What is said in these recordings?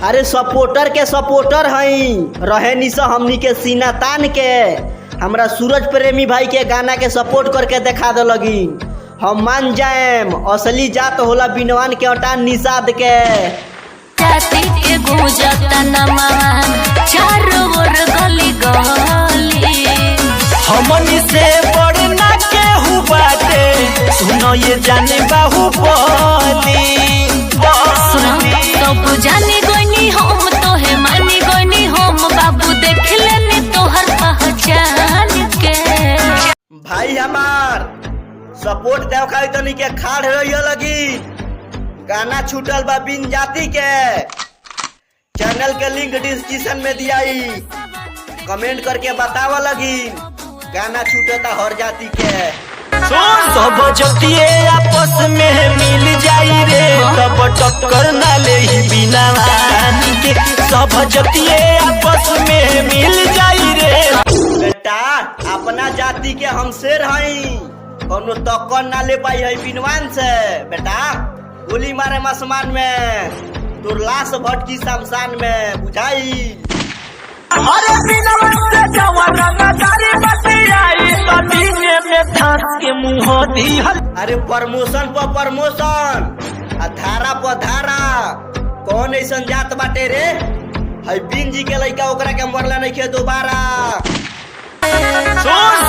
अरे सपोर्टर के सपोर्टर हई रहे निशा हमनी के सीना तान के हमरा सूरज प्रेमी भाई के गाना के सपोर्ट करके देखा दे लगी। हम मान जाएम असली जात होला बिनवान के अटान निषाद के जाति के गूंजता नमा चारों ओर गली गली हमनी से बड़ना के बाटे सुनो ये जाने बाहुबली सुनो तो जानी गोनी हम तो है मानी गोनी हम बाबू देख लेनी तोहर पहचान के भाई हमार सपोर्ट देखाई तनी के खाड़ रहिए लगी। गाना छूटल बा बिन जाति के चैनल के लिंक डिस्क्रिप्शन में दियाई कमेंट करके बतावा लगी गाना छूटता हर जाति के। सब जतिये आपस में मिल जाई रे तब टक्कर ना ले बिना के सब जतिये आपस में मिल जाई रे। बेटा अपना जाति के हम शेर हई कोनो टक्कर ना ले पाई है बिनवान से। बेटा गोली मारे आसमान में तोर लाश भटकी शमशान में बुझाई। अरे बिनवान से जवाना ना तारी बतियाई तो दीने में धास के मुंह दी। अरे प्रमोशन पर प्रमोशन धारा पर धारा कौन ऐसा जात बाटे रे है बिन जी के लड़का ओकरा के मरला नहीं के दोबारा।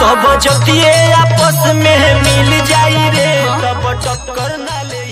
सब जतिये आपस में मिल जाई रे तब टक्कर ना ले।